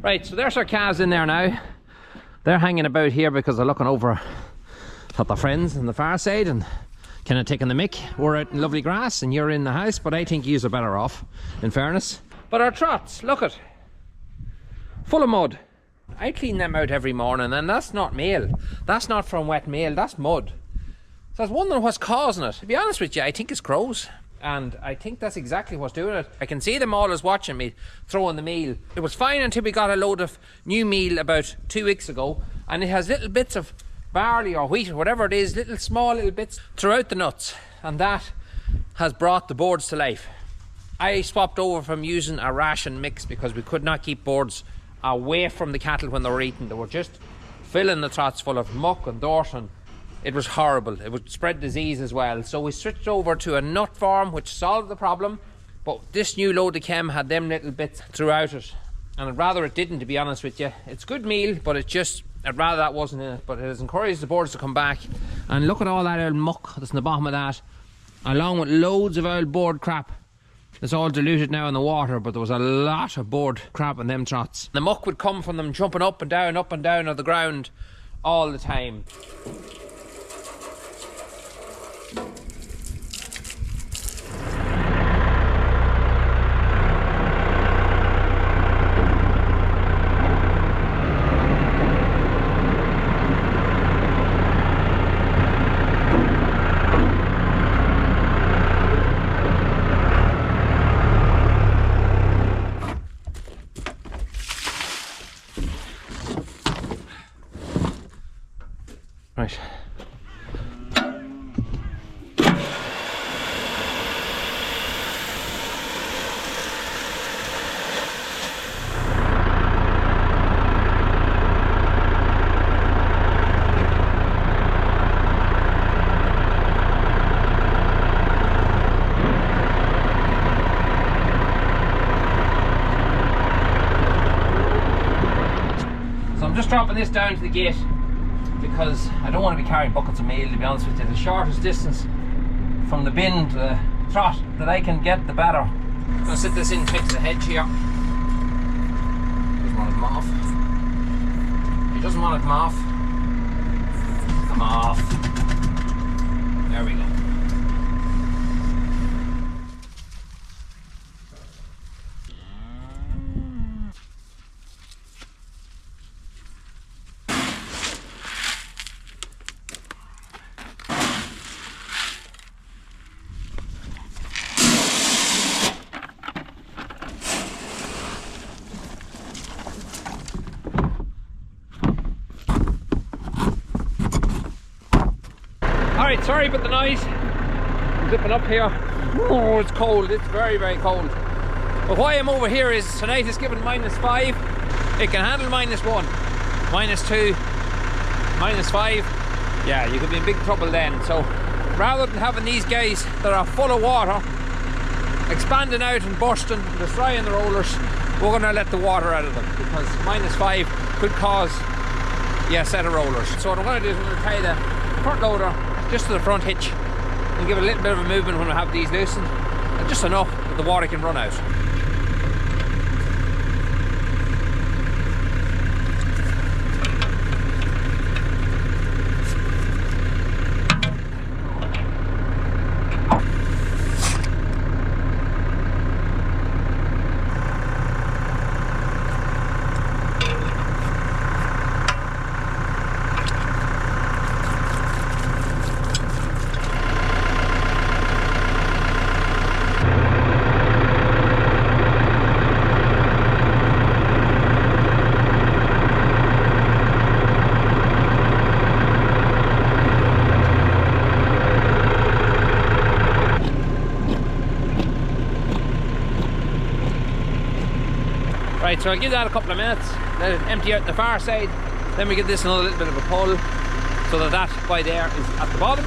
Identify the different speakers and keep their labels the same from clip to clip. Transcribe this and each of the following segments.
Speaker 1: Right, so there's our calves in there now. They're hanging about here because they're looking over at their friends on the far side and kind of taking the mick. We're out in lovely grass and you're in the house, but I think yous are better off, in fairness. But our trots, look at, full of mud. I clean them out every morning, and that's not meal. That's not from wet meal, that's mud. So I was wondering what's causing it. To be honest with you, I think it's crows. And I think that's exactly what's doing it. I can see them always watching me throwing the meal. It was fine until we got a load of new meal about 2 weeks ago, and it has little bits of barley or wheat or whatever it is, small little bits throughout the nuts, and that has brought the boards to life. I swapped over from using a ration mix because we could not keep boards away from the cattle when they were eating. They were just filling the trots full of muck and dirt, and it was horrible. It would spread disease as well. So we switched over to a nut farm, which solved the problem. But this new load of chem had them little bits throughout it. And I'd rather it didn't, to be honest with you. It's good meal, but I'd rather that wasn't in it. But it has encouraged the boards to come back. And look at all that old muck that's in the bottom of that, along with loads of old board crap. It's all diluted now in the water, but there was a lot of board crap in them trots. The muck would come from them jumping up and down on the ground all the time. Right. So I'm just dropping this down to the gate, because I don't want to be carrying buckets of meal, to be honest with you. The shortest distance from the bin to the trot that I can get, the better. I'm going to sit this in tight to the hedge here. Doesn't want to come off. He doesn't want to come off. Come off. There we go. Alright, sorry about the noise. I'm zipping up here. Oh, it's cold. It's very, very cold. But why I'm over here is tonight is given -5. It can handle -1, -2, -5. Yeah, you could be in big trouble then. So rather than having these guys that are full of water expanding out and bursting and destroying the rollers, we're going to let the water out of them, because -5 could cause a set of rollers. So what I'm going to do is I'm going to tie the front loader just to the front hitch and give it a little bit of a movement when we have these loosened, and just enough that the water can run out. Right, so I'll give that a couple of minutes, let it empty out the far side, then we give this another little bit of a pull so that by there is at the bottom,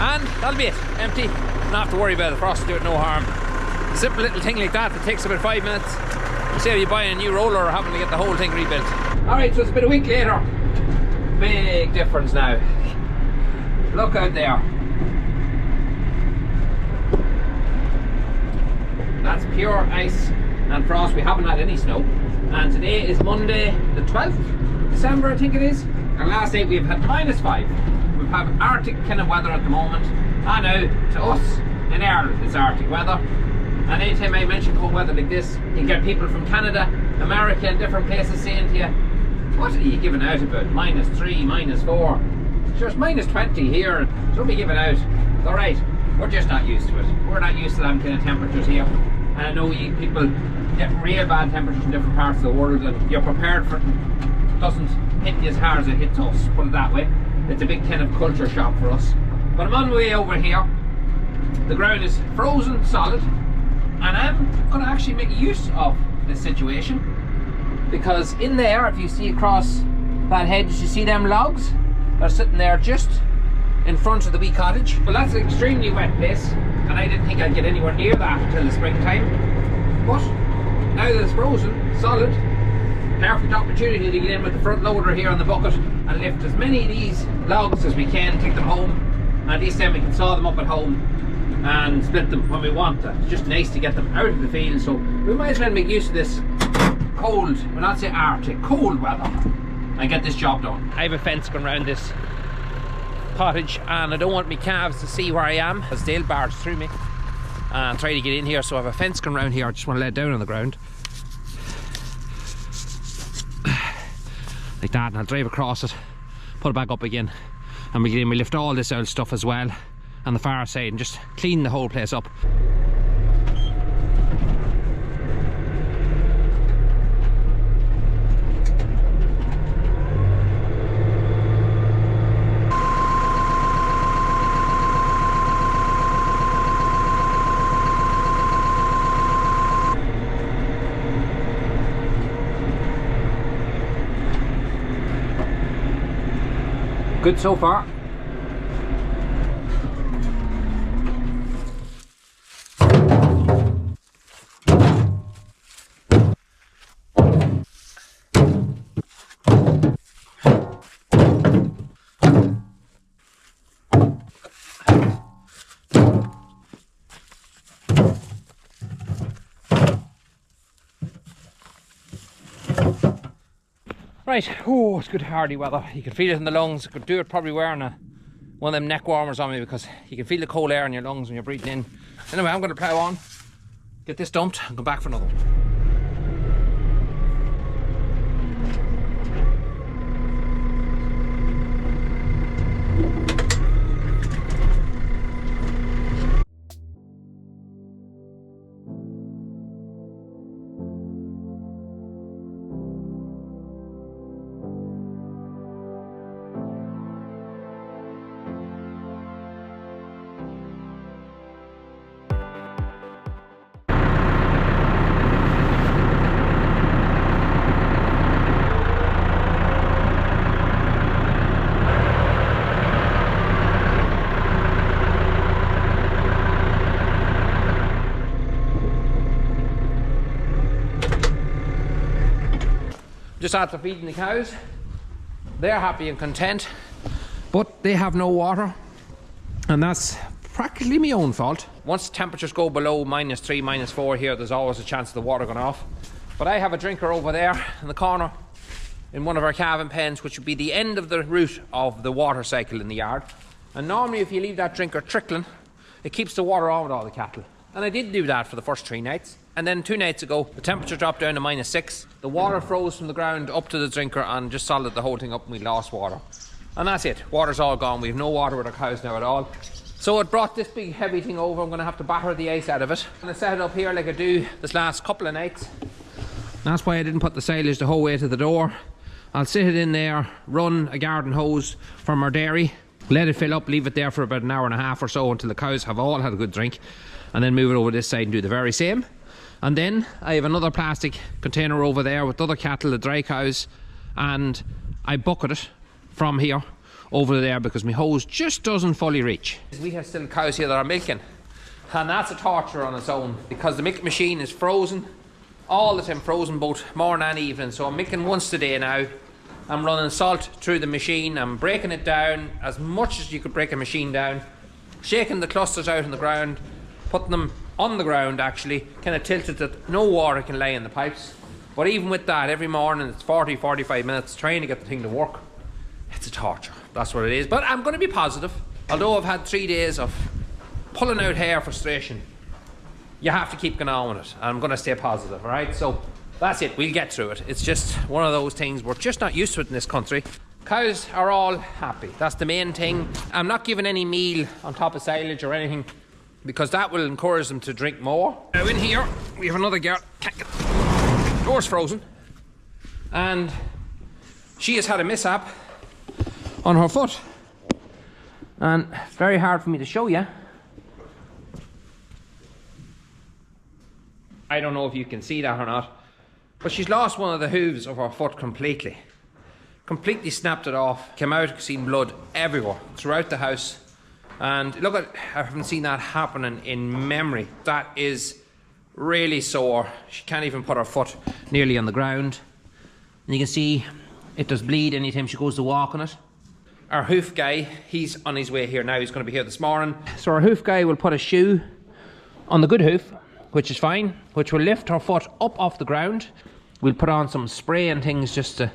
Speaker 1: and that'll be it, empty. Not have to worry about it, frost will do it no harm. A simple little thing like that takes about 5 minutes. You say you're buying a new roller or having to get the whole thing rebuilt. Alright, so it's about a week later. Big difference now. Look out there. That's pure ice and frost. We haven't had any snow. And today is Monday the 12th December, I think it is. And last night we've had -5. We have Arctic kind of weather at the moment. I know, to us in Ireland it's Arctic weather. And anytime I mention cold weather like this, you get people from Canada, America and different places saying to you, what are you giving out about? -3, -4. Sure, it's -20 here. Don't be giving out. It's alright. We're just not used to it. We're not used to them kind of temperatures here. And I know people get real bad temperatures in different parts of the world and you're prepared for it. It doesn't hit you as hard as it hits us, put it that way. It's a big kind of culture shock for us. But I'm on my way over here. The ground is frozen solid. And I'm going to actually make use of this situation. Because in there, if you see across that hedge, you see them logs? They're sitting there just in front of the wee cottage. Well, that's an extremely wet place, and I didn't think I'd get anywhere near that until the springtime. But now that it's frozen, solid, perfect opportunity to get in with the front loader here on the bucket and lift as many of these logs as we can, take them home, and at least then we can saw them up at home and split them when we want to. It's just nice to get them out of the field, so we might as well make use of this cold, we'll not say Arctic, cold weather and get this job done. I have a fence going around this cottage and I don't want my calves to see where I am as they'll barge through me and try to get in here, so I have a fence going around here. I just want to lay it down on the ground like that, and I'll drive across it, put it back up again, and we get in, we lift all this old stuff as well on the far side and just clean the whole place up. Good so far. Right, oh, it's good hardy weather. You can feel it in the lungs. I could do it probably wearing one of them neck warmers on me, because you can feel the cold air in your lungs when you're breathing in. Anyway, I'm going to plough on, get this dumped and come back for another one. Just after feeding the cows, they're happy and content, but they have no water, and that's practically my own fault. Once temperatures go below -3, -4 here, there's always a chance of the water going off. But I have a drinker over there in the corner in one of our calving pens, which would be the end of the route of the water cycle in the yard. And normally if you leave that drinker trickling, it keeps the water on with all the cattle. And I did do that for the first 3 nights. And then 2 nights ago, the temperature dropped down to -6. The water froze from the ground up to the drinker and just solid the whole thing up, and we lost water. And that's it. Water's all gone. We have no water with our cows now at all. So it brought this big heavy thing over. I'm going to have to batter the ice out of it. I'm going to set it up here like I do this last couple of nights. That's why I didn't put the silage the whole way to the door. I'll sit it in there, run a garden hose from our dairy, let it fill up, leave it there for about an hour and a half or so until the cows have all had a good drink, and then move it over this side and do the very same. And then I have another plastic container over there with other cattle, the dry cows, and I bucket it from here over there because my hose just doesn't fully reach. We have still cows here that are milking, and that's a torture on its own because the milk machine is frozen all the time, frozen both morning and evening. So I'm milking once a day now. I'm running salt through the machine. I'm breaking it down as much as you could break a machine down, shaking the clusters out on the ground, putting them on the ground actually, kind of tilted that no water can lay in the pipes. But even with that, every morning it's 40-45 minutes trying to get the thing to work. It's a torture, that's what it is. But I'm going to be positive. Although I've had 3 days of pulling out hair frustration, you have to keep going on with it. I'm going to stay positive, all right? So that's it, we'll get through it. It's just one of those things, we're just not used to it in this country. Cows are all happy, that's the main thing. I'm not giving any meal on top of silage or anything, because that will encourage them to drink more. Now in here, we have another girl, can't get the door's frozen. And she has had a mishap on her foot. And it's very hard for me to show you. I don't know if you can see that or not, but she's lost one of the hooves of her foot completely. Completely snapped it off, came out, seen blood everywhere, throughout the house. And look at, I haven't seen that happening in memory. That is really sore. She can't even put her foot nearly on the ground. And you can see it does bleed anytime she goes to walk on it. Our hoof guy, he's on his way here now. He's going to be here this morning. So our hoof guy will put a shoe on the good hoof, which is fine, which will lift her foot up off the ground. We'll put on some spray and things just to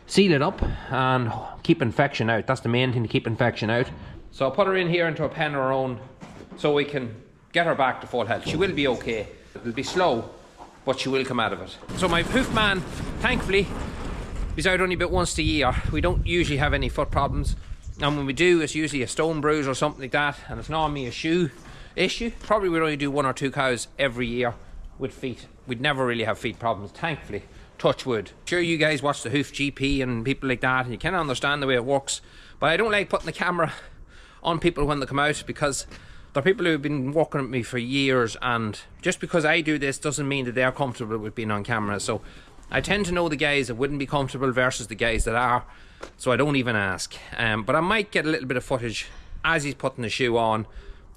Speaker 1: seal it up and keep infection out. That's the main thing, to keep infection out. So I'll put her in here into a pen of her own so we can get her back to full health. She will be okay. It'll be slow, but she will come out of it. So my hoof man, thankfully, he's out only about once a year. We don't usually have any foot problems. And when we do, it's usually a stone bruise or something like that, and it's normally a shoe issue. Probably we'd only do 1 or 2 cows every year with feet. We'd never really have feet problems, thankfully. Touch wood. Sure, you guys watch the Hoof GP and people like that, and you can understand the way it works. But I don't like putting the camera on people when they come out, because they're people who have been working with me for years, and just because I do this doesn't mean that they're comfortable with being on camera. So I tend to know the guys that wouldn't be comfortable versus the guys that are, so I don't even ask. But I might get a little bit of footage as he's putting the shoe on,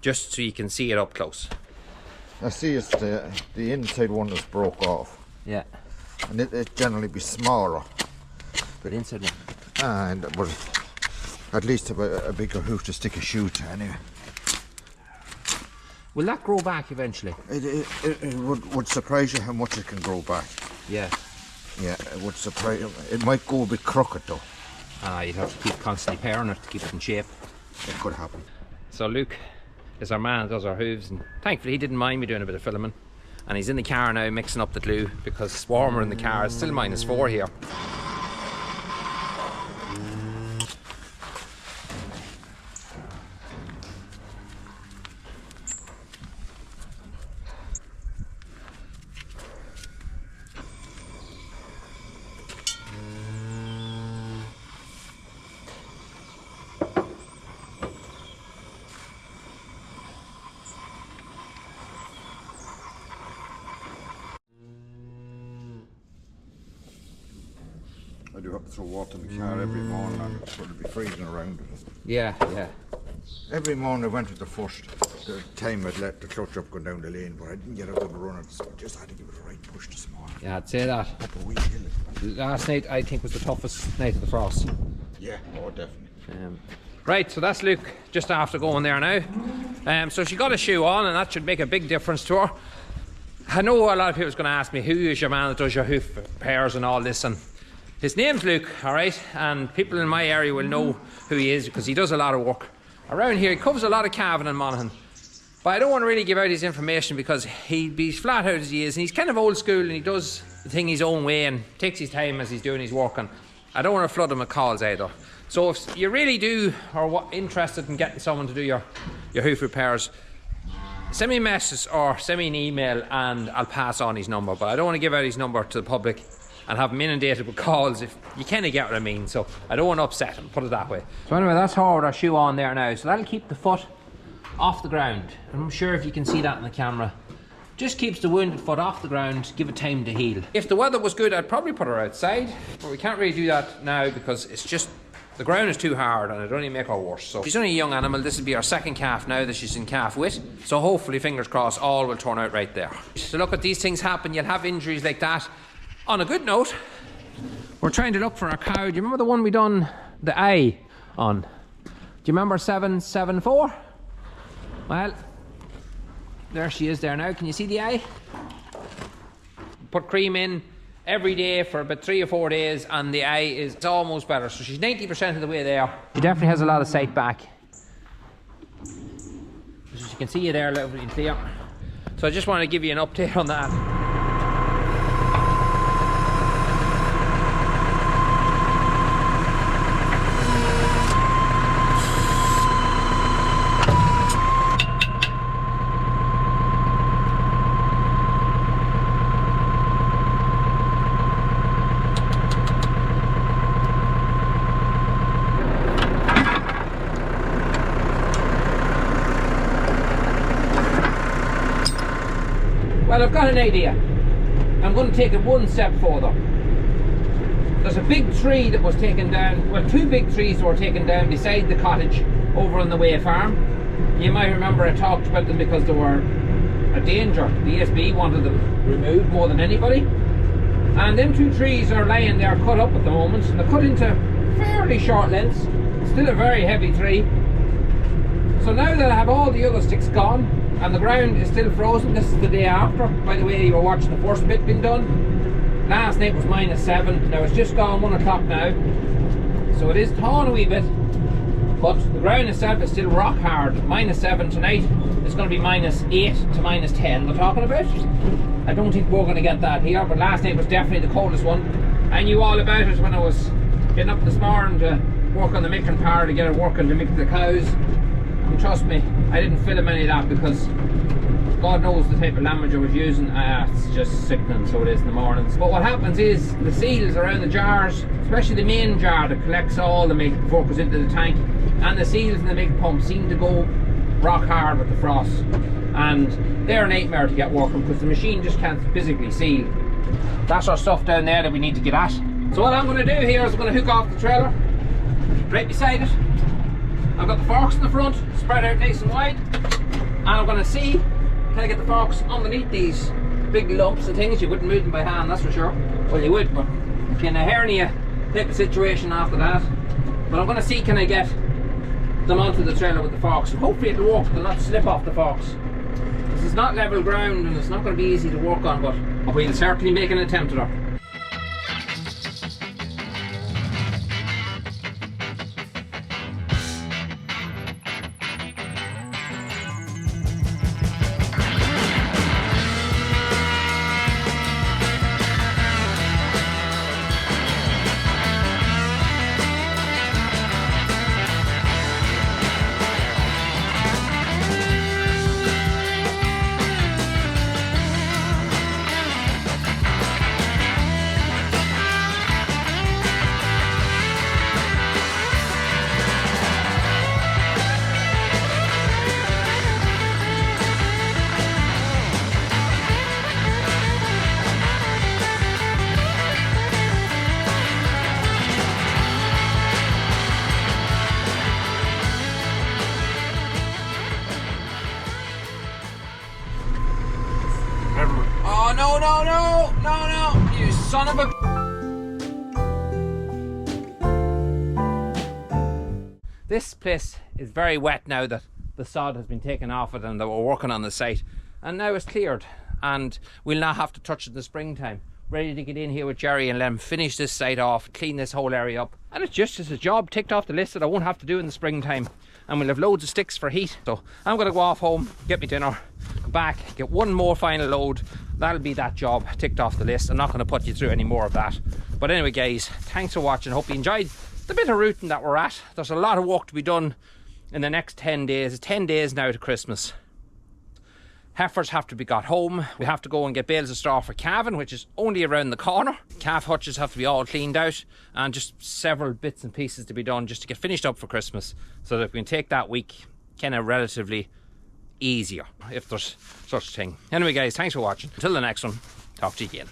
Speaker 1: just so you can see it up close.
Speaker 2: I see it's the inside one that's broke off.
Speaker 1: Yeah.
Speaker 2: And it generally be smaller.
Speaker 1: But inside one.
Speaker 2: And but at least a bigger hoof to stick a shoe to anyway.
Speaker 1: Will that grow back eventually?
Speaker 2: It would surprise you how much it can grow back.
Speaker 1: Yeah.
Speaker 2: Yeah, it would surprise you. It might go a bit crooked though.
Speaker 1: You'd have to keep constantly pairing it to keep it in shape.
Speaker 2: It could happen.
Speaker 1: So Luke is our man, does our hooves, and thankfully he didn't mind me doing a bit of filming. And he's in the car now mixing up the glue because it's warmer in the car. It's still -4 here.
Speaker 2: I do have to throw water in the car every morning, and it's going to be freezing around it.
Speaker 1: Yeah, yeah.
Speaker 2: Every morning I went to the first time I'd let the clutch up going down the lane, but I didn't get a good run at it, so I just had to give it a right push this morning.
Speaker 1: Yeah, I'd say that.
Speaker 2: Up a wee hill.
Speaker 1: Last night I think was the toughest night of the frost.
Speaker 2: Yeah, oh definitely.
Speaker 1: Right, so that's Luke just after going there now. So she got a shoe on, and that should make a big difference to her. I know a lot of people's going to ask me, who is your man that does your hoof pairs and all this, and his name's Luke, alright, and people in my area will know who he is because he does a lot of work around here. He covers a lot of Cavan and Monaghan, but I don't want to really give out his information because he'd be flat out as he is, and he's kind of old school, and he does the thing his own way and takes his time as he's doing his work, and I don't want to flood him with calls either. So if you really do or interested in getting someone to do your hoof repairs, send me a message or send me an email and I'll pass on his number, but I don't want to give out his number to the public and have him inundated with calls. If you kind of get what I mean, so I don't want to upset him, put it that way. So anyway, that's how our shoe on there now, so that'll keep the foot off the ground. I'm sure if you can see that in the camera, just keeps the wounded foot off the ground, give it time to heal. If the weather was good, I'd probably put her outside, but we can't really do that now because it's just, the ground is too hard and it'd only make her worse. So she's only a young animal. This will be our second calf now that she's in calf with, so hopefully, fingers crossed, all will turn out right there. So look, at these things happen, you'll have injuries like that. On a good note, we're trying to look for a cow. Do you remember the one we done the eye on? Do you remember 774? Well, there she is there now. Can you see the eye? Put cream in every day for about 3 or 4 days, and the eye is almost better. So she's 90% of the way there. She definitely has a lot of sight back. As you can see you there, lovely and clear. So I just want to give you an update on that. Well, I've got an idea. I'm going to take it one step further. There's a big tree that was taken down, well, 2 big trees that were taken down beside the cottage over on the Way farm. You might remember I talked about them because they were a danger. The ESB wanted them removed more than anybody. And them 2 trees are lying there cut up at the moment. They're cut into fairly short lengths. Still a very heavy tree. So now that I have all the other sticks gone, and the ground is still frozen, this is the day after. By the way, you were watching the first bit being done. Last night was -7, now it's just gone 1 o'clock now. So it is thawing a wee bit, but the ground itself is still rock hard. -7 tonight, it's going to be -8 to -10 we're talking about. I don't think we're going to get that here, but last night was definitely the coldest one. I knew all about it when I was getting up this morning to work on the milking power to get it working to milk the cows. And trust me, I didn't film any of that because God knows the type of language I was using. It's just sickening, so it is in the mornings. But what happens is the seals around the jars, especially the main jar that collects all the milk before it goes into the tank, and the seals in the milk pump seem to go rock hard with the frost. And they're a nightmare to get working because the machine just can't physically seal. That's our stuff down there that we need to get at. So what I'm going to do here is I'm going to hook off the trailer right beside it. I've got the forks in the front, spread out nice and wide, and I'm going to see, can I get the forks underneath these big lumps of things? You wouldn't move them by hand, that's for sure. Well, you would, but in a hernia type of situation after that. But I'm going to see, can I get them onto the trailer with the forks, and hopefully it'll work, they'll not slip off the forks. This is not level ground and it's not going to be easy to work on, but we'll certainly make an attempt at it. Oh, no, no, no, no, no, you son of a... This place is very wet now that the sod has been taken off it and they were working on the site. And now it's cleared and we'll not have to touch it in the springtime. Ready to get in here with Jerry and let him finish this site off, clean this whole area up. And it's just as a job ticked off the list that I won't have to do in the springtime. And we'll have loads of sticks for heat. So I'm going to go off home, get me dinner, come back, get one more final load. That'll be that job ticked off the list. I'm not going to put you through any more of that. But anyway guys, thanks for watching. Hope you enjoyed the bit of routing that we're at. There's a lot of work to be done in the next 10 days. It's 10 days now to Christmas. Heifers have to be got home. We have to go and get bales of straw for calving, which is only around the corner. Calf hutches have to be all cleaned out, and just several bits and pieces to be done just to get finished up for Christmas, so that we can take that week kind of relatively easier, if there's such a thing. Anyway guys, thanks for watching. Until the next one, talk to you again.